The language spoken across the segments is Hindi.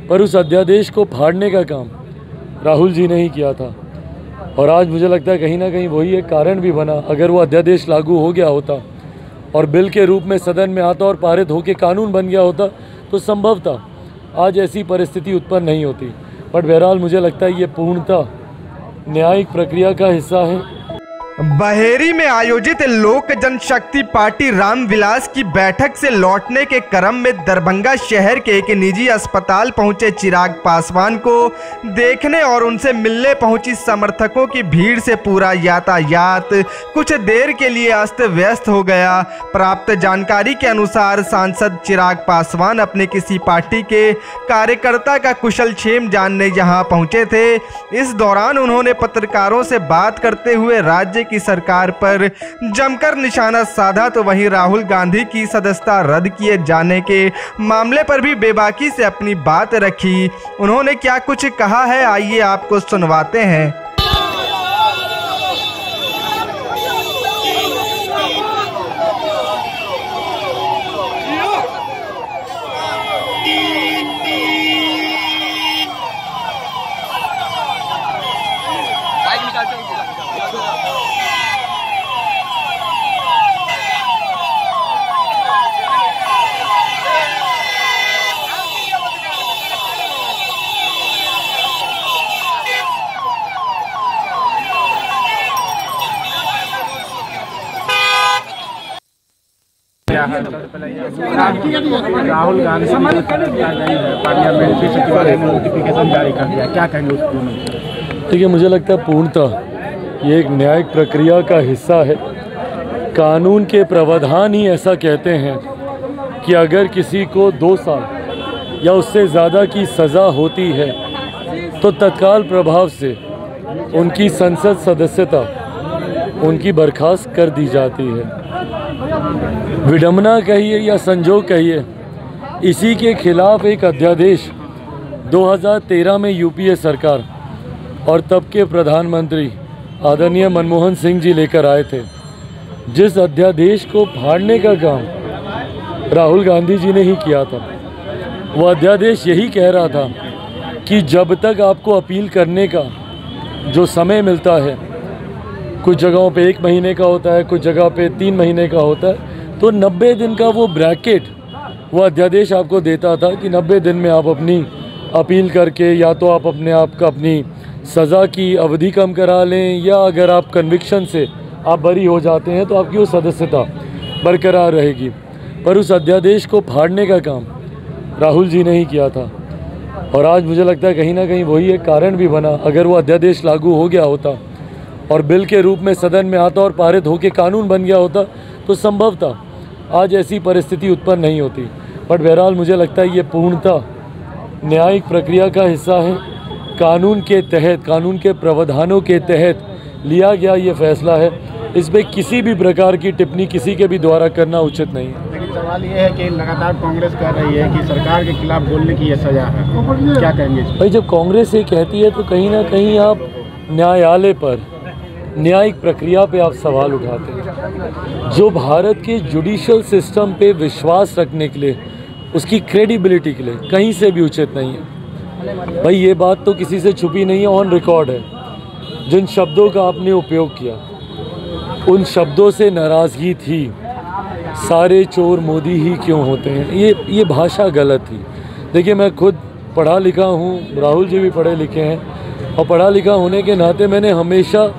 पर उस अध्यादेश को फाड़ने का काम राहुल जी ने ही किया था। और आज मुझे लगता है कहीं ना कहीं वही एक कारण भी बना। अगर वो अध्यादेश लागू हो गया होता और बिल के रूप में सदन में आता और पारित होकर कानून बन गया होता तो संभवतः आज ऐसी परिस्थिति उत्पन्न नहीं होती। बट बहरहाल मुझे लगता है ये पूर्णतः न्यायिक प्रक्रिया का हिस्सा है। बहेरी में आयोजित लोक जनशक्ति पार्टी रामविलास की बैठक से लौटने के क्रम में दरभंगा शहर के एक निजी अस्पताल पहुंचे चिराग पासवान को देखने और उनसे मिलने पहुंची समर्थकों की भीड़ से पूरा यातायात कुछ देर के लिए अस्त व्यस्त हो गया। प्राप्त जानकारी के अनुसार सांसद चिराग पासवान अपने किसी पार्टी के कार्यकर्ता का कुशलक्षेम जानने यहां पहुंचे थे। इस दौरान उन्होंने पत्रकारों से बात करते हुए राज्य की सरकार पर जमकर निशाना साधा तो वहीं राहुल गांधी की सदस्यता रद्द किए जाने के मामले पर भी बेबाकी से अपनी बात रखी। उन्होंने क्या कुछ कहा है, आइए आपको सुनवाते हैं। राहुल गांधी पार्लियामेंट्री सचिवालय ने नोटिफिकेशन जारी कर दिया, क्या कहेंगे उसको? देखिए, मुझे लगता है पूर्णतः ये एक न्यायिक प्रक्रिया का हिस्सा है। कानून के प्रावधान ही ऐसा कहते हैं कि अगर किसी को 2 साल या उससे ज़्यादा की सज़ा होती है तो तत्काल प्रभाव से उनकी संसद सदस्यता उनकी बर्खास्त कर दी जाती है। विडंबना कहिए या संजोग कहिए, इसी के खिलाफ एक अध्यादेश 2013 में यूपीए सरकार और तब के प्रधानमंत्री आदरणीय मनमोहन सिंह जी लेकर आए थे। जिस अध्यादेश को फाड़ने का काम राहुल गांधी जी ने ही किया था। वो अध्यादेश यही कह रहा था कि जब तक आपको अपील करने का जो समय मिलता है, कुछ जगहों पे 1 महीने का होता है, कुछ जगह पे 3 महीने का होता है, तो 90 दिन का वो ब्रैकेट वो अध्यादेश आपको देता था कि 90 दिन में आप अपनी अपील करके या तो आप अपने आप का अपनी सज़ा की अवधि कम करा लें, या अगर आप कन्विक्शन से आप बरी हो जाते हैं तो आपकी वो सदस्यता बरकरार रहेगी। पर उस अध्यादेश को फाड़ने का काम राहुल जी ने ही किया था। और आज मुझे लगता है कहीं ना कहीं वही एक कारण भी बना। अगर वो अध्यादेश लागू हो गया होता और बिल के रूप में सदन में आता और पारित होकर कानून बन गया होता तो संभवतः आज ऐसी परिस्थिति उत्पन्न नहीं होती। बट बहरहाल मुझे लगता है ये पूर्णतः न्यायिक प्रक्रिया का हिस्सा है। कानून के तहत, कानून के प्रावधानों के तहत लिया गया ये फैसला है। इसमें किसी भी प्रकार की टिप्पणी किसी के भी द्वारा करना उचित नहीं है। लेकिन सवाल ये है कि लगातार कांग्रेस कर रही है कि सरकार के खिलाफ बोलने की ये सजा है, क्या कहेंगे? भाई, जब कांग्रेस ये कहती है तो कहीं ना कहीं आप न्यायालय पर, न्यायिक प्रक्रिया पे आप सवाल उठाते हैं। जो भारत के जुडिशियल सिस्टम पे विश्वास रखने के लिए, उसकी क्रेडिबिलिटी के लिए कहीं से भी उचित नहीं है। भाई, ये बात तो किसी से छुपी नहीं है, ऑन रिकॉर्ड है। जिन शब्दों का आपने उपयोग किया, उन शब्दों से नाराज़गी थी। सारे चोर मोदी ही क्यों होते हैं, ये भाषा गलत थी। देखिए, मैं खुद पढ़ा लिखा हूँ, राहुल जी भी पढ़े लिखे हैं, और पढ़ा लिखा होने के नाते मैंने हमेशा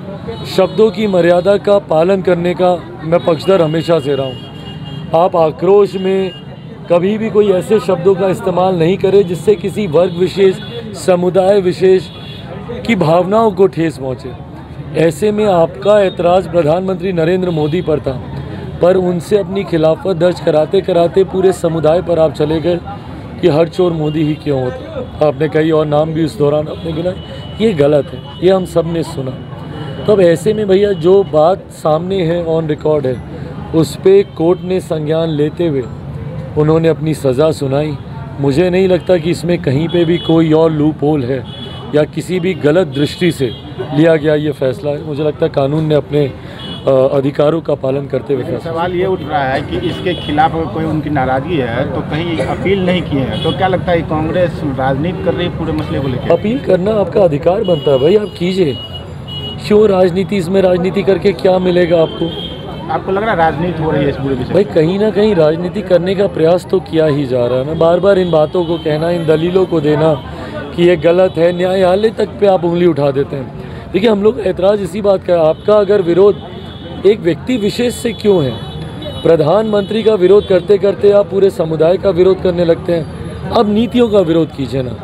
शब्दों की मर्यादा का पालन करने का मैं पक्षधर हमेशा से रहा हूँ। आप आक्रोश में कभी भी कोई ऐसे शब्दों का इस्तेमाल नहीं करें जिससे किसी वर्ग विशेष, समुदाय विशेष की भावनाओं को ठेस पहुँचे। ऐसे में आपका ऐतराज़ प्रधानमंत्री नरेंद्र मोदी पर था, पर उनसे अपनी खिलाफत दर्ज कराते कराते पूरे समुदाय पर आप चले गए कि हर चोर मोदी ही क्यों होता। आपने कई और नाम भी उस दौरान अपने गिनाए। ये गलत है, ये हम सब ने सुना। तो अब ऐसे में भैया जो बात सामने है, ऑन रिकॉर्ड है, उस पर कोर्ट ने संज्ञान लेते हुए उन्होंने अपनी सज़ा सुनाई। मुझे नहीं लगता कि इसमें कहीं पे भी कोई और लूप होल है या किसी भी गलत दृष्टि से लिया गया ये फैसला है। मुझे लगता है कानून ने अपने अधिकारों का पालन करते हुए फैसला। सवाल ये उठ रहा है कि इसके खिलाफ अगर कोई उनकी नाराजगी है तो कहीं अपील नहीं किए हैं, तो क्या लगता है कांग्रेस राजनीति कर रही है पूरे मसले को लेकर? अपील करना आपका अधिकार बनता है भाई, आप कीजिए। क्यों राजनीति, इसमें राजनीति करके क्या मिलेगा आपको? आपको लग रहा है राजनीति हो रही है इस पूरे विषय? भाई कहीं ना कहीं राजनीति करने का प्रयास तो किया ही जा रहा है ना। बार बार इन बातों को कहना, इन दलीलों को देना कि ये गलत है, न्यायालय तक पे आप उंगली उठा देते हैं। देखिए हम लोग ऐतराज़ इसी बात का, आपका अगर विरोध एक व्यक्ति विशेष से क्यों है? प्रधानमंत्री का विरोध करते करते आप पूरे समुदाय का विरोध करने लगते हैं। अब नीतियों का विरोध कीजिए ना।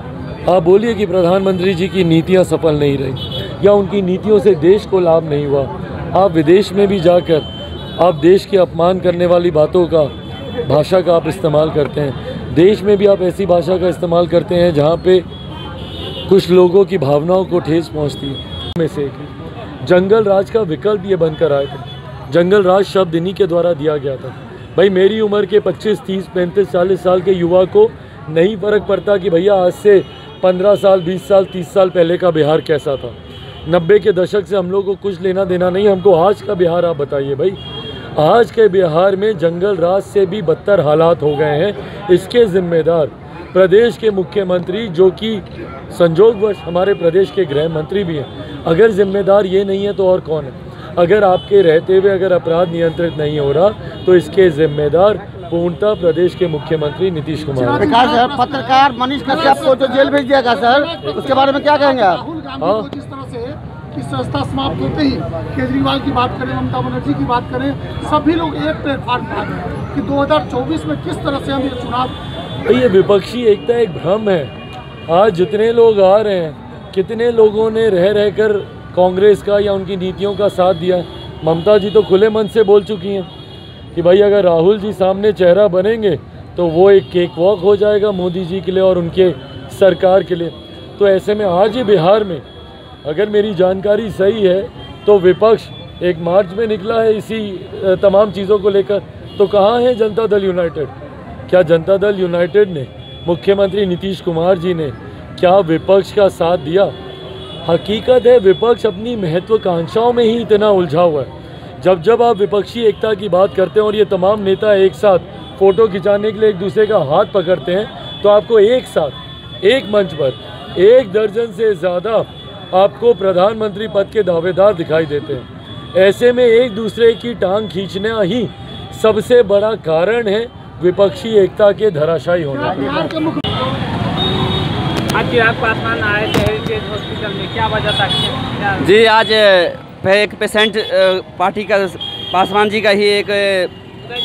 आप बोलिए कि प्रधानमंत्री जी की नीतियां सफल नहीं रही या उनकी नीतियों से देश को लाभ नहीं हुआ। आप विदेश में भी जाकर आप देश के अपमान करने वाली बातों का, भाषा का आप इस्तेमाल करते हैं। देश में भी आप ऐसी भाषा का इस्तेमाल करते हैं जहाँ पे कुछ लोगों की भावनाओं को ठेस पहुँचती है। में से जंगल राज का विकल्प ये बनकर आए थे। जंगल राज शब्द इन्हीं के द्वारा दिया गया था। भाई मेरी उम्र के 25, 30, 35, 40 साल के युवा को नहीं फ़र्क पड़ता कि भैया आज से 15 साल, 20 साल, 30 साल पहले का बिहार कैसा था। 90 के दशक से हम लोग को कुछ लेना देना नहीं। हमको आज का बिहार आप बताइए भाई। आज के बिहार में जंगल राज से भी बदतर हालात हो गए हैं। इसके जिम्मेदार प्रदेश के मुख्यमंत्री, जो कि संजोगवश हमारे प्रदेश के गृह मंत्री भी हैं। अगर जिम्मेदार ये नहीं है तो और कौन है? अगर आपके रहते हुए अगर अपराध नियंत्रित नहीं हो रहा तो इसके जिम्मेदार पूर्णतः प्रदेश के मुख्यमंत्री नीतीश कुमार। पत्रकार मनीष कश्यप को जो जेल भेज दिया गया सर, उसके बारे में क्या कहेंगे आप? जिस तरह से कि संस्था समाप्त होते ही केजरीवाल की बात करें, ममता बनर्जी की बात करें, सभी लोग एक प्लेटफॉर्म पर आ गए कि 2024 में किस तरह से हम ये चुनाव। ये विपक्षी एकता एक भ्रम है। आज जितने लोग आ रहे हैं, कितने लोगों ने रह रहकर कांग्रेस का या उनकी नीतियों का साथ दिया। ममता जी तो खुले मन से बोल चुकी हैं कि भाई अगर राहुल जी सामने चेहरा बनेंगे तो वो एक केक वॉक हो जाएगा मोदी जी के लिए और उनके सरकार के लिए। तो ऐसे में आज ही बिहार में अगर मेरी जानकारी सही है तो विपक्ष एक मार्च में निकला है इसी तमाम चीज़ों को लेकर। तो कहाँ है जनता दल यूनाइटेड? क्या जनता दल यूनाइटेड ने, मुख्यमंत्री नीतीश कुमार जी ने क्या विपक्ष का साथ दिया? हकीकत है विपक्ष अपनी महत्वाकांक्षाओं में ही इतना उलझा हुआ है। जब जब आप विपक्षी एकता की बात करते हैं और ये तमाम नेता एक साथ फ़ोटो खिंचाने के लिए एक दूसरे का हाथ पकड़ते हैं तो आपको एक साथ एक मंच पर 1 दर्जन से ज़्यादा आपको प्रधानमंत्री पद के दावेदार दिखाई देते हैं। ऐसे में एक दूसरे की टांग खींचना ही सबसे बड़ा कारण है विपक्षी एकता के धराशायी होने। आज चिराग पासवान आए थे हेरिटेज हॉस्पिटल में, क्या वजह था? जी आज एक पेशेंट पार्टी का पासवान जी का ही एक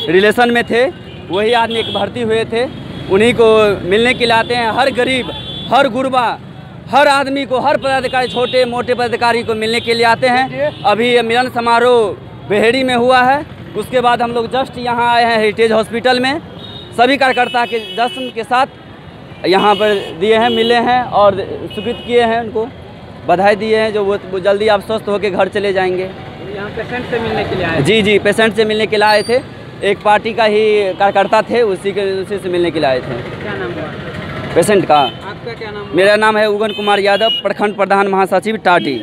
रिलेशन में थे, वही आदमी एक भर्ती हुए थे, उन्हीं को मिलने के लिए आते हैं। हर गरीब, हर गुरबा, हर आदमी को, हर पदाधिकारी, छोटे मोटे पदाधिकारी को मिलने के लिए आते हैं। अभी मिलन समारोह बेहेड़ी में हुआ है, उसके बाद हम लोग जस्ट यहाँ आए हैं हेरिटेज हॉस्पिटल में। सभी कार्यकर्ता के जश्न के साथ यहाँ पर दिए हैं, मिले हैं और स्वीकृत किए हैं, उनको बधाई दिए हैं जो वो जल्दी आप स्वस्थ होकर घर चले जाएंगे। यहाँ पेशेंट से मिलने के लिए आए? जी पेशेंट से मिलने के लिए आए थे। एक पार्टी का ही कार्यकर्ता थे, उसी से मिलने के लिए आए थे। क्या नाम हुआ पेशेंट का? आपका क्या नाम? मेरा नाम है उगन कुमार यादव, प्रखंड प्रधान महासचिव टाटी।